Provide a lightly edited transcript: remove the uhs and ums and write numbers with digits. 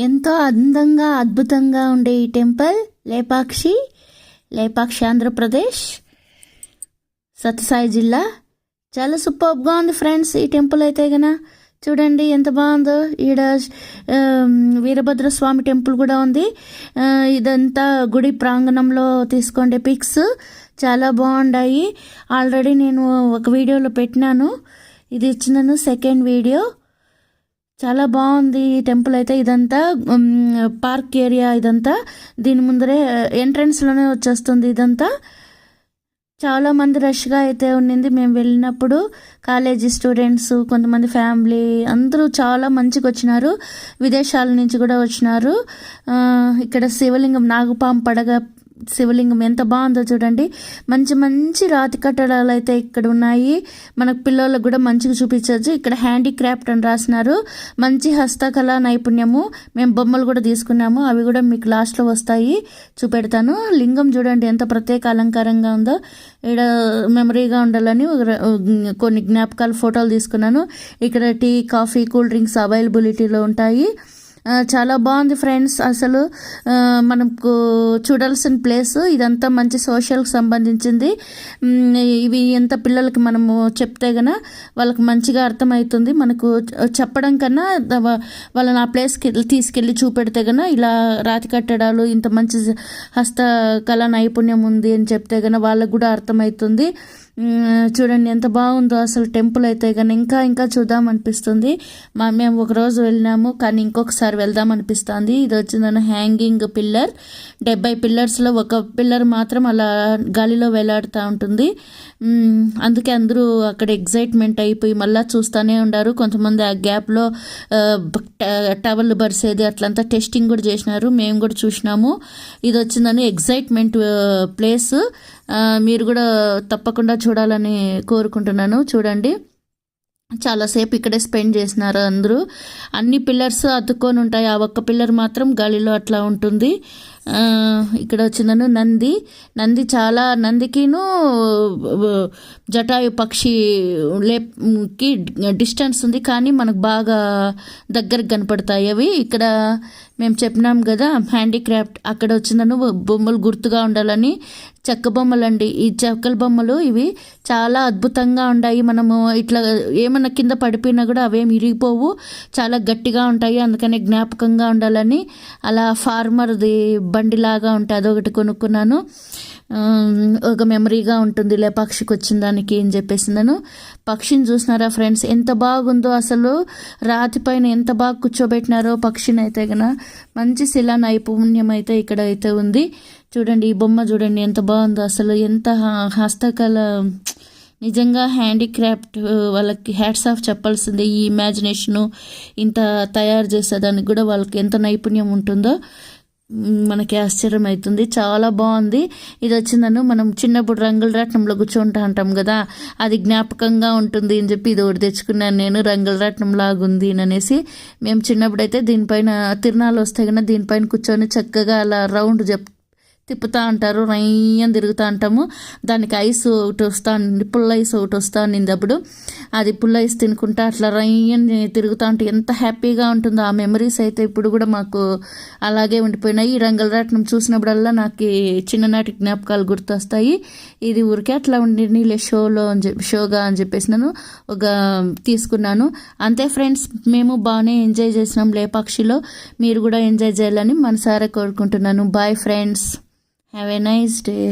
ఎంతో అందంగా అద్భుతంగా ఉండే ఈ టెంపుల్ లేపాక్షి ఆంధ్రప్రదేశ్ సత్యసాయి జిల్లా. చాలా సూపర్గా ఉంది ఫ్రెండ్స్. ఈ టెంపుల్ అయితే గన చూడండి ఎంత బాగుందో. ఈడ వీరభద్రస్వామి టెంపుల్ కూడా ఉంది. ఇదంతా గుడి ప్రాంగణంలో తీసుకోండి పిక్స్, చాలా బాగున్నాయి. ఆల్రెడీ నేను ఒక వీడియోలో పెట్టినాను, ఇది ఇచ్చినాను సెకండ్ వీడియో. చాలా బాగుంది ఈ టెంపుల్ అయితే. ఇదంతా పార్క్ ఏరియా, ఇదంతా దీని ముందరే ఎంట్రన్స్లోనే వచ్చేస్తుంది. ఇదంతా చాలా మంది రష్గా అయితే ఉండింది మేము వెళ్ళినప్పుడు. కాలేజీ స్టూడెంట్స్, కొంతమంది ఫ్యామిలీ, అందరూ చాలా మంచిగా వచ్చినారు. విదేశాల నుంచి కూడా వచ్చినారు. ఇక్కడ శివలింగం, నాగుపాము పడగ శివలింగం ఎంత బాగుందో చూడండి. మంచి మంచి రాతి కట్టడాలు అయితే ఇక్కడ ఉన్నాయి. మనకు పిల్లలకు కూడా మంచిగా చూపించవచ్చు. ఇక్కడ హ్యాండీక్రాఫ్ట్ అని రాసినారు. మంచి హస్తకళా నైపుణ్యము. మేము బొమ్మలు కూడా తీసుకున్నాము, అవి కూడా మీకు లాస్ట్లో వస్తాయి, చూపెడతాను. లింగం చూడండి ఎంత ప్రత్యేక అలంకారంగా ఉందో. ఇక్కడ మెమరీగా ఉండాలని కొన్ని జ్ఞాపకాల ఫోటోలు తీసుకున్నాను. ఇక్కడ టీ, కాఫీ, కూల్ డ్రింక్స్ అవైలబిలిటీలో ఉంటాయి. చాలా బాగుంది ఫ్రెండ్స్. అసలు మనకు చూడాల్సిన ప్లేస్ ఇదంతా. మంచి సోషల్కి సంబంధించింది. ఇవి ఎంత పిల్లలకి మనము చెప్తే గన వాళ్ళకి మంచిగా అర్థమవుతుంది. మనకు చెప్పడం కన్నా వాళ్ళని ఆ ప్లేస్కి తీసుకెళ్ళి చూపెడితే గన ఇలా రాతి కట్టడాలు, ఇంత మంచి హస్తకళా నైపుణ్యం ఉంది అని చెప్తే గన వాళ్ళకు కూడా అర్థమవుతుంది. చూడండి ఎంత బాగుందో అసలు టెంపుల్ అయితే. కానీ ఇంకా చూద్దాం అనిపిస్తుంది. మేము ఒకరోజు వెళ్ళినాము, కానీ ఇంకొకసారి వెళ్దాం అనిపిస్తుంది. ఇది వచ్చిందని హ్యాంగింగ్ పిల్లర్. 70 పిల్లర్స్లో ఒక పిల్లర్ మాత్రం అలా గాలిలో వేలాడుతూ ఉంటుంది. అందుకే అందరూ అక్కడ ఎగ్జైట్మెంట్ అయిపోయి మళ్ళీ చూస్తూనే ఉండారు. కొంతమంది ఆ గ్యాప్లో టవల్ బరిసేది అట్లంతా టెస్టింగ్ కూడా చేసినారు, మేము కూడా చూసినాము. ఇది వచ్చిందని ఎగ్జైట్మెంట్ ప్లేస్. మీరు కూడా తప్పకుండా చూడాలని కోరుకుంటున్నాను. చూడండి చాలాసేపు ఇక్కడే స్పెండ్ చేసినారు అందరూ. అన్ని పిల్లర్స్ అతుక్కొని ఉంటాయి, ఆ ఒక్క పిల్లర్ మాత్రం గాలిలో అట్లా ఉంటుంది. ఇక్కడ వచ్చిందను నంది చాలా, నందికిను జటాయు పక్షికి డిస్టెన్స్ ఉంది, కానీ మనకు బాగా దగ్గరకు కనపడతాయి అవి. ఇక్కడ మేము చెప్పినాం కదా హ్యాండీక్రాఫ్ట్, అక్కడ వచ్చిందను బొమ్మలు గుర్తుగా ఉండాలని. చెక్క బొమ్మలు అండి, ఈ చెక్కల బొమ్మలు ఇవి చాలా అద్భుతంగా ఉన్నాయి. మనము ఇట్లా ఏమన్నా కింద పడిపోయినా కూడా అవేమి ఇరిగిపోవు, చాలా గట్టిగా ఉంటాయి. అందుకని జ్ఞాపకంగా ఉండాలని అలా ఫార్మర్ది బండిలాగా ఉంటుంది, అదొకటి కొనుక్కున్నాను. ఒక మెమరీగా ఉంటుంది పక్షికి వచ్చిన దానికి అని చెప్పేసిందను. పక్షిని చూసినారా ఫ్రెండ్స్ ఎంత బాగుందో. అసలు రాతి పైన ఎంత బాగా కూర్చోబెట్టినారో పక్షిని అయితే కన్నా. మంచి శిలా నైపుణ్యం అయితే ఇక్కడ అయితే ఉంది. చూడండి ఈ బొమ్మ చూడండి ఎంత బాగుందో. అసలు ఎంత హస్తకళ, నిజంగా హ్యాండీక్రాఫ్ట్ వాళ్ళకి హ్యాట్స్ ఆఫ్ చెప్పాల్సిందే. ఈ ఇమాజినేషను ఇంత తయారు చేసేదానికి కూడా వాళ్ళకి ఎంత నైపుణ్యం ఉంటుందో మనకి ఆశ్చర్యం అవుతుంది. చాలా బాగుంది. ఇది వచ్చిందను మనం చిన్నప్పుడు రంగుల రాట్నంలో కూర్చుంటా ఉంటాం కదా, అది జ్ఞాపకంగా ఉంటుంది అని చెప్పి ఇది ఒకటి తెచ్చుకున్నాను నేను. రంగుల రాట్నం లాగుంది అనేసి. మేము చిన్నప్పుడు అయితే దీనిపైన తిరణాలు వస్తాయి కదా, దీనిపైన కూర్చొని చక్కగా అలా రౌండ్ తిప్పుతూ ఉంటారు, రయ్యం తిరుగుతూ ఉంటాము. దానికి ఐస్ ఒకటి వస్తూ ఉండి, పుల్ల ఐస్ ఒకటి వస్తూ ఉండింది. అప్పుడు అది పుల్ల ఐస్ తినుకుంటా అట్లా రయ్యం తిరుగుతూ ఉంటే ఎంత హ్యాపీగా ఉంటుందో. ఆ మెమరీస్ అయితే ఇప్పుడు కూడా మాకు అలాగే ఉండిపోయినాయి. ఈ రంగుల రాట్నం చూసినప్పుడల్లా నాకు చిన్ననాటి జ్ఞాపకాలు గుర్తొస్తాయి. ఇది ఊరికే అట్లా ఉండి నీళ్ళే షోగా అని చెప్పేసి నేను తీసుకున్నాను. అంతే ఫ్రెండ్స్, మేము బాగానే ఎంజాయ్ చేసినాం లేపాక్షిలో. మీరు కూడా ఎంజాయ్ చేయాలని మనసారా కోరుకుంటున్నాను. Bye friends, have a nice day.